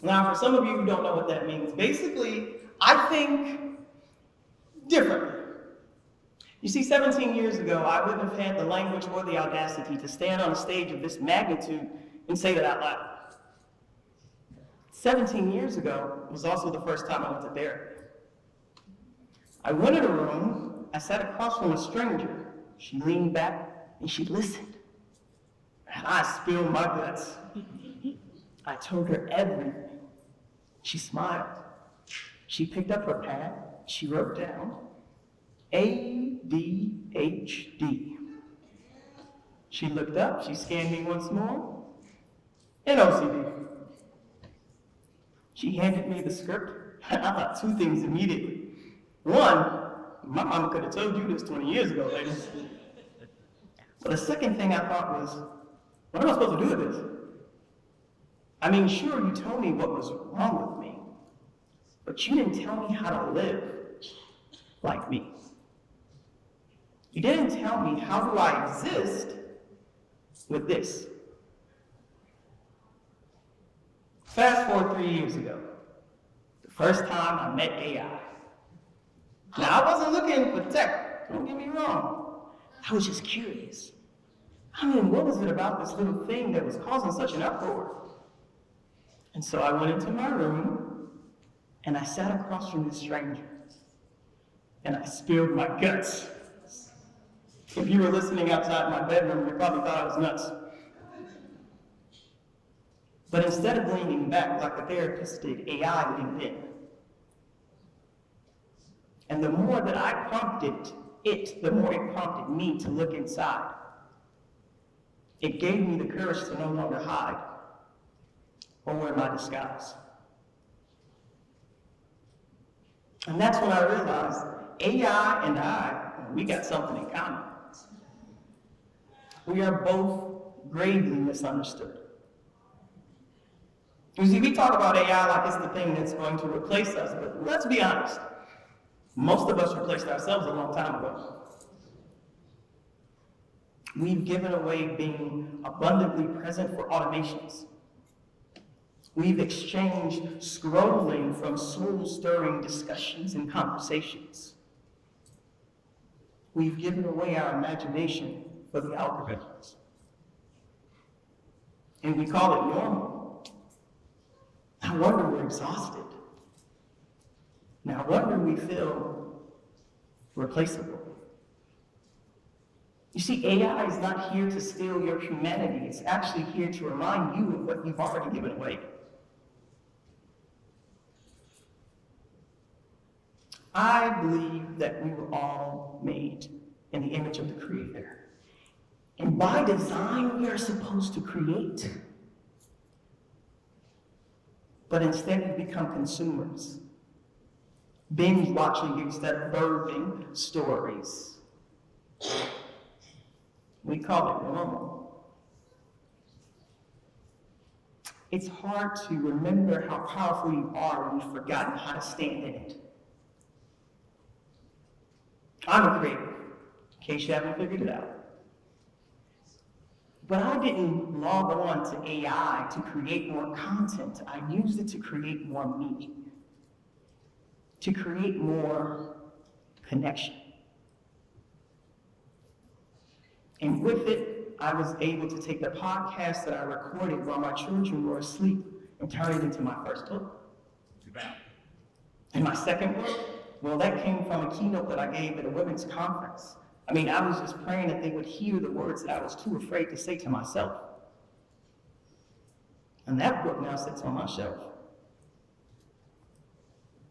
Now, for some of you who don't know what that means, basically, I think differently. You see, 17 years ago, I wouldn't have had the language or the audacity to stand on a stage of this magnitude and say that out loud. 17 years ago was also the first time I went to therapy. I went in a room, I sat across from a stranger. She leaned back and she listened. And I spilled my guts. I told her everything. She smiled. She picked up her pad. She wrote down ADHD. She looked up. She scanned me once more. And OCD. She handed me the script. I thought two things immediately. One, my mama could have told you this 20 years ago, ladies. But the second thing I thought was, what am I supposed to do with this? I mean, sure, you told me what was wrong with me, but you didn't tell me how to live like me. You didn't tell me how do I exist with this. Fast forward 3 years ago, the first time I met AI. Now, I wasn't looking for tech, don't get me wrong. I was just curious. I mean, what was it about this little thing that was causing such an uproar? And so I went into my room, and I sat across from this stranger, and I spilled my guts. If you were listening outside my bedroom, you probably thought I was nuts. But instead of leaning back like the therapist did, AI leaned in. And the more that I prompted it, the more it prompted me to look inside. It gave me the courage to no longer hide or wear my disguise. And that's when I realized AI and we got something in common. We are both gravely misunderstood. You see, we talk about AI like it's the thing that's going to replace us, but let's be honest. Most of us replaced ourselves a long time ago. We've given away being abundantly present for automations. We've exchanged scrolling from soul-stirring discussions and conversations. We've given away our imagination for the algorithms. And we call it normal. No wonder we're exhausted. No wonder we feel replaceable. You see, AI is not here to steal your humanity. It's actually here to remind you of what you've already given away. I believe that we were all made in the image of the Creator. And by design, we are supposed to create. But instead, we become consumers, binge watching instead of birthing stories. We call it normal. It's hard to remember how powerful you are when you've forgotten how to stand in it. I'm a creator, in case you haven't figured it out. But I didn't log on to AI to create more content. I used it to create more me, to create more connection. And with it, I was able to take the podcast that I recorded while my children were asleep and turn it into my first book. And my second book, well, that came from a keynote that I gave at a women's conference. I mean, I was just praying that they would hear the words that I was too afraid to say to myself. And that book now sits on my shelf.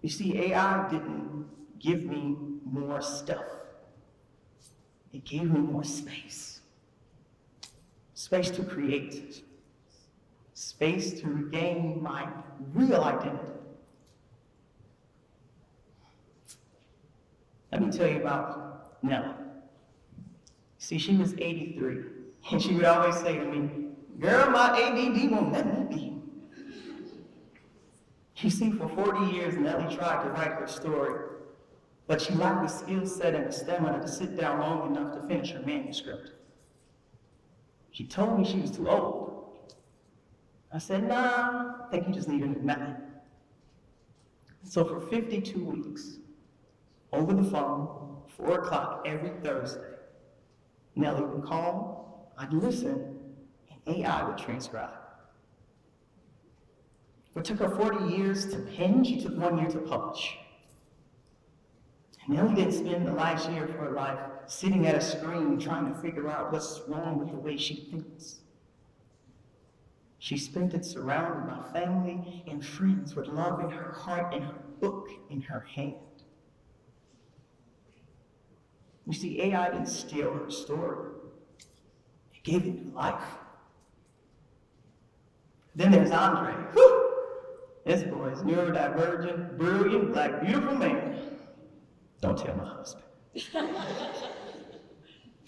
You see, AI didn't give me more stuff. It gave me more space. Space to create. Space to regain my real identity. Let me tell you about Nella. See, she was 83, and she would always say to me, "Girl, my ADD won't let me be." You see, for 40 years, Nellie tried to write her story, but she lacked the skill set and the stamina to sit down long enough to finish her manuscript. She told me she was too old. I said, nah, I think you just need a new method. So for 52 weeks, over the phone, 4 o'clock every Thursday, Nellie would call, I'd listen, and AI would transcribe. What took her 40 years to pen, she took 1 year to publish. Nellie didn't spend the last year of her life sitting at a screen trying to figure out what's wrong with the way she thinks. She spent it surrounded by family and friends with love in her heart and her book in her hand. You see, AI didn't steal her story. It gave it new life. Then there's Andre. Whew! This boy is neurodivergent, brilliant, black, beautiful man. Don't tell my husband.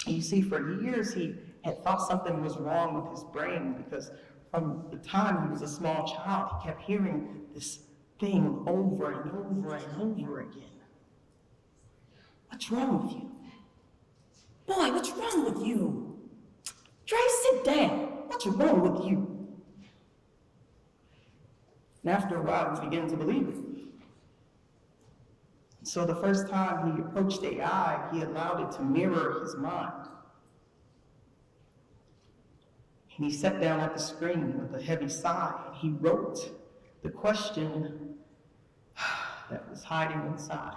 You see, for years he had thought something was wrong with his brain because from the time he was a small child, he kept hearing this thing over and over and over again. What's wrong with you? Boy, what's wrong with you? Dre, sit down. What's wrong with you? And after a while, he began to believe it. So the first time he approached AI, he allowed it to mirror his mind. And he sat down at the screen with a heavy sigh, and he wrote the question that was hiding inside.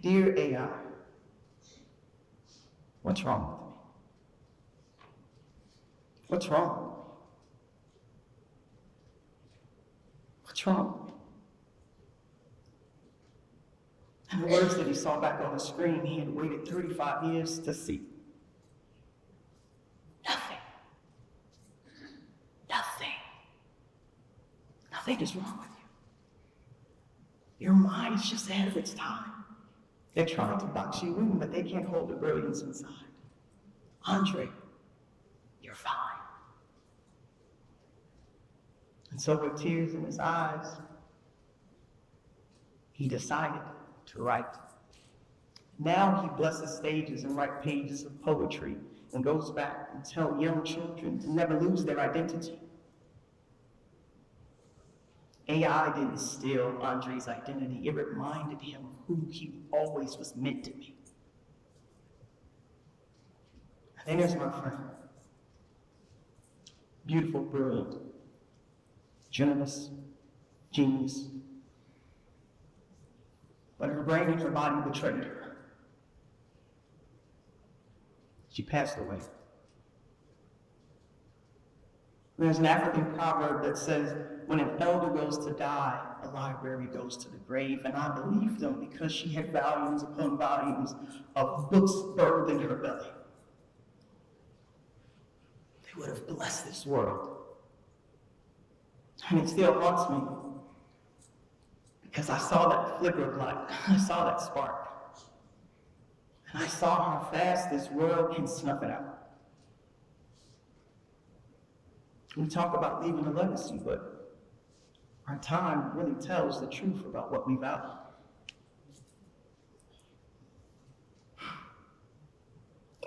Dear AI, what's wrong with me? What's wrong? What's wrong? And the words that he saw back on the screen, he had waited 35 years to see. Nothing. Nothing. Nothing is wrong with you. Your mind is just ahead of its time. They're trying to box you in, but they can't hold the brilliance inside. Andre, you're fine. And so with tears in his eyes, he decided to write. Now he blesses stages and writes pages of poetry and goes back and tells young children to never lose their identity. AI didn't steal Andre's identity. It reminded him of who he always was meant to be. And then there's my friend. Beautiful, brilliant, generous, genius. But her brain and her body betrayed her. She passed away. There's an African proverb that says, when an elder goes to die, a library goes to the grave. And I believe them because she had volumes upon volumes of books birthed in her belly. They would have blessed this world. And it still haunts me because I saw that flicker of light. I saw that spark. And I saw how fast this world can snuff it out. We talk about leaving a legacy, but our time really tells the truth about what we value.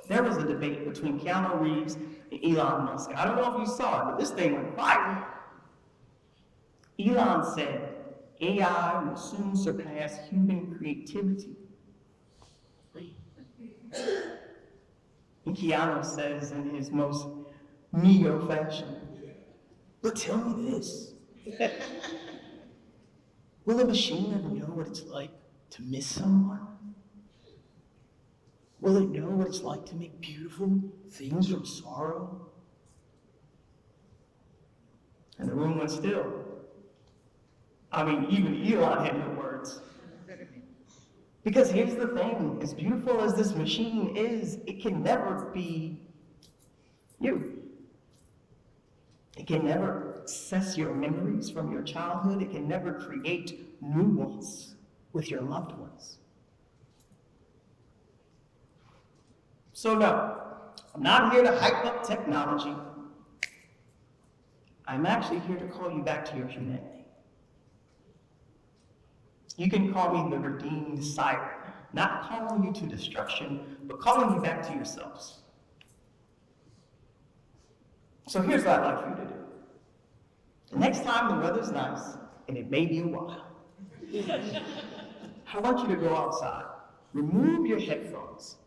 There was a debate between Keanu Reeves and Elon Musk. I don't know if you saw it, but this thing went viral. Elon said, AI will soon surpass human creativity. And Keanu says in his most Neo fashion, but tell me this. Will a machine ever know what it's like to miss someone? Will it know what it's like to make beautiful things from sorrow? And the room went still. I mean, even Elon had no words. Because here's the thing, as beautiful as this machine is, it can never be you. It can never access your memories from your childhood. It can never create new ones with your loved ones. So no, I'm not here to hype up technology. I'm actually here to call you back to your humanity. You can call me the redeemed siren, not calling you to destruction, but calling you back to yourselves. So here's what I'd like for you to do. The next time the weather's nice, and it may be a while, I want you to go outside, remove your headphones,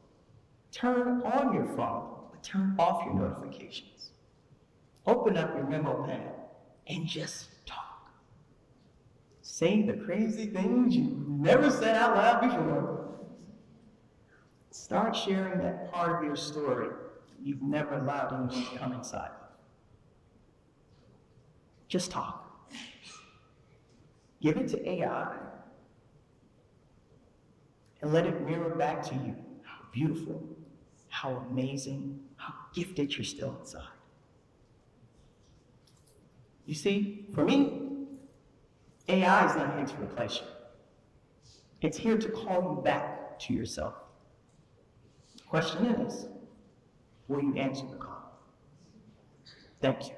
turn on your phone, but turn off your notifications. Open up your memo pad and just talk. Say the crazy things you never said out loud before. Start sharing that part of your story you've never allowed anyone to come inside of. Just talk. Give it to AI and let it mirror back to you how beautiful, how amazing, how gifted you're still inside. You see, for me, AI is not here to replace you. It's here to call you back to yourself. The question is, will you answer the call? Thank you.